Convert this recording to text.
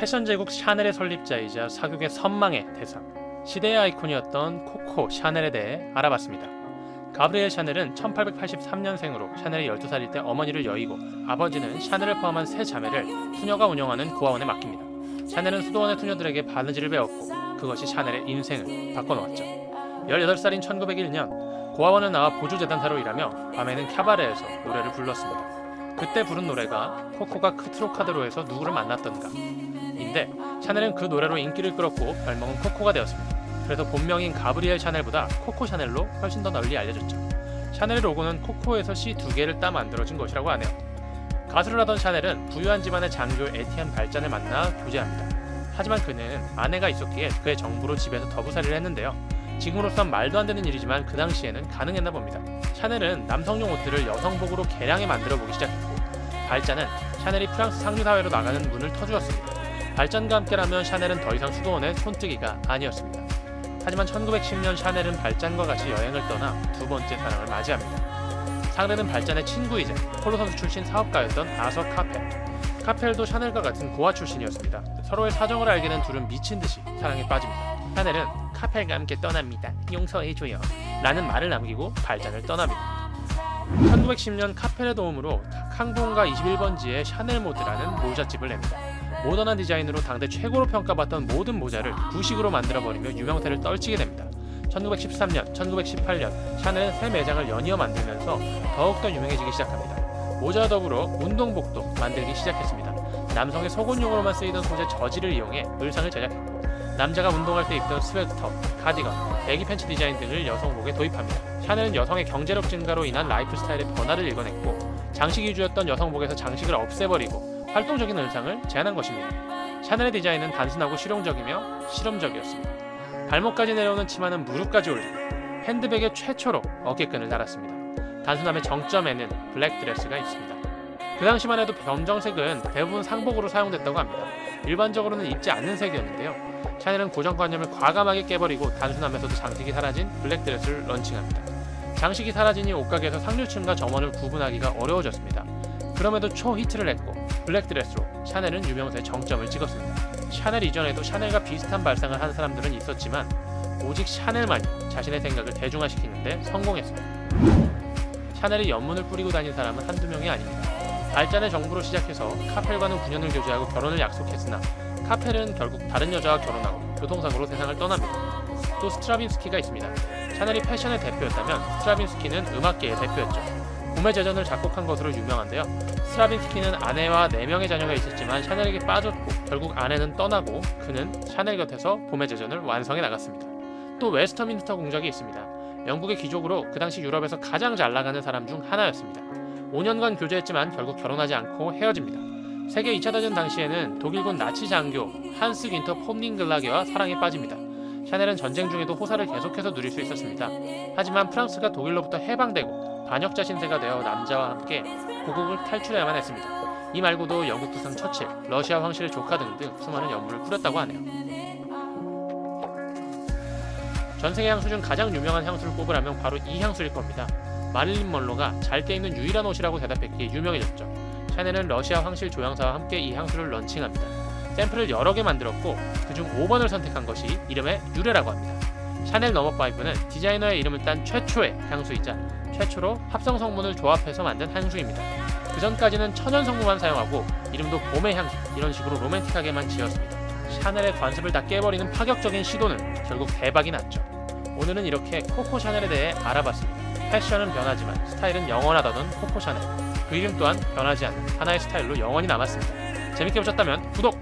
패션 제국 샤넬의 설립자이자 사극의 선망의 대상, 시대의 아이콘이었던 코코 샤넬에 대해 알아봤습니다. 가브리엘 샤넬은 1883년생으로 샤넬이 12살일 때 어머니를 여의고 아버지는 샤넬을 포함한 세 자매를 수녀가 운영하는 고아원에 맡깁니다. 샤넬은 수도원의 수녀들에게 바느질을 배웠고 그것이 샤넬의 인생을 바꿔놓았죠. 18살인 1901년 고아원을 나와 보조재단사로 일하며 밤에는 캬바레에서 노래를 불렀습니다. 그때 부른 노래가 코코가 트로카드로에서 누구를 만났던가 인데 샤넬은 그 노래로 인기를 끌었고 별명은 코코가 되었습니다. 그래서 본명인 가브리엘 샤넬보다 코코 샤넬로 훨씬 더 널리 알려졌죠. 샤넬의 로고는 코코에서 C 2개를 따 만들어진 것이라고 하네요. 가수를 하던 샤넬은 부유한 집안의 장교 에티안 발잔을 만나 교제합니다. 하지만 그는 아내가 있었기에 그의 정부로 집에서 더부살이를 했는데요. 지금으로선 말도 안 되는 일이지만 그 당시에는 가능했나 봅니다. 샤넬은 남성용 옷들을 여성복으로 개량해 만들어 보기 시작했고 발잔은 샤넬이 프랑스 상류사회로 나가는 문을 터주었습니다. 발잔과 함께라면 샤넬은 더 이상 수도원의 손뜨기가 아니었습니다. 하지만 1910년 샤넬은 발잔과 같이 여행을 떠나 두 번째 사랑을 맞이합니다. 상대는 발잔의 친구이자 폴로 선수 출신 사업가였던 아서 카펠. 카펠도 샤넬과 같은 고아 출신이었습니다. 서로의 사정을 알게 된 둘은 미친듯이 사랑에 빠집니다. 샤넬은 카펠과 함께 떠납니다. 용서해줘요 라는 말을 남기고 발잔을 떠납니다. 1910년 카펠의 도움으로 항공가 21번지의 샤넬 모드라는 모자집을 냅니다. 모던한 디자인으로 당대 최고로 평가받던 모든 모자를 구식으로 만들어버리며 유명세를 떨치게 됩니다. 1913년, 1918년 샤넬은 새 매장을 연이어 만들면서 더욱더 유명해지기 시작합니다. 모자와 더불어 운동복도 만들기 시작했습니다. 남성의 속옷용으로만 쓰이던 소재 저지를 이용해 의상을 제작했고 남자가 운동할 때 입던 스웨터, 카디건, 배기 팬츠 디자인 등을 여성복에 도입합니다. 샤넬은 여성의 경제력 증가로 인한 라이프 스타일의 변화를 읽어냈고 장식 위주였던 여성복에서 장식을 없애버리고 활동적인 의상을 제안한 것입니다. 샤넬의 디자인은 단순하고 실용적이며 실험적이었습니다. 발목까지 내려오는 치마는 무릎까지 올리고 핸드백에 최초로 어깨끈을 달았습니다. 단순함의 정점에는 블랙 드레스가 있습니다. 그 당시만 해도 검정색은 대부분 상복으로 사용됐다고 합니다. 일반적으로는 입지 않는 색이었는데요. 샤넬은 고정관념을 과감하게 깨버리고 단순함에서도 장식이 사라진 블랙 드레스를 런칭합니다. 장식이 사라지니 옷가게에서 상류층과 점원을 구분하기가 어려워졌습니다. 그럼에도 초히트를 했고 블랙 드레스로 샤넬은 유명세의 정점을 찍었습니다. 샤넬 이전에도 샤넬과 비슷한 발상을 한 사람들은 있었지만 오직 샤넬만이 자신의 생각을 대중화시키는데 성공했습니다. 샤넬이 연문을 뿌리고 다닌 사람은 한두 명이 아닙니다. 발잔의 정부로 시작해서 카펠과는 9년을 교제하고 결혼을 약속했으나 카펠은 결국 다른 여자와 결혼하고 교통사고로 세상을 떠납니다. 또 스트라빈스키가 있습니다. 샤넬이 패션의 대표였다면 스트라빈스키는 음악계의 대표였죠. 봄의 제전을 작곡한 것으로 유명한데요. 스트라빈스키는 아내와 4명의 자녀가 있었지만 샤넬에게 빠졌고 결국 아내는 떠나고 그는 샤넬 곁에서 봄의 제전을 완성해 나갔습니다. 또 웨스터민스터 공작이 있습니다. 영국의 귀족으로 그 당시 유럽에서 가장 잘 나가는 사람 중 하나였습니다. 5년간 교제했지만 결국 결혼하지 않고 헤어집니다. 세계 2차 대전 당시에는 독일군 나치 장교 한스 윈터 폼닝글라게와 사랑에 빠집니다. 샤넬은 전쟁 중에도 호사를 계속해서 누릴 수 있었습니다. 하지만 프랑스가 독일로부터 해방되고 반역자 신세가 되어 남자와 함께 고국을 탈출해야만 했습니다. 이 말고도 영국 부상 처칠, 러시아 황실의 조카 등등 수많은 연분을 꾸렸다고 하네요. 전세계 향수 중 가장 유명한 향수를 꼽으라면 바로 이 향수일 겁니다. 마릴린 먼로가 잘 때 입는 유일한 옷이라고 대답했기에 유명해졌죠. 샤넬은 러시아 황실 조향사와 함께 이 향수를 런칭합니다. 샘플을 여러 개 만들었고 그중 5번을 선택한 것이 이름의 유래라고 합니다. 샤넬 넘버5는 디자이너의 이름을 딴 최초의 향수이자 최초로 합성 성분을 조합해서 만든 향수입니다. 그 전까지는 천연 성분만 사용하고 이름도 봄의 향수 이런 식으로 로맨틱하게만 지었습니다. 샤넬의 관습을 다 깨버리는 파격적인 시도는 결국 대박이 났죠. 오늘은 이렇게 코코 샤넬에 대해 알아봤습니다. 패션은 변하지만 스타일은 영원하다던 코코 샤넬. 그 이름 또한 변하지 않는 하나의 스타일로 영원히 남았습니다. 재밌게 보셨다면 구독!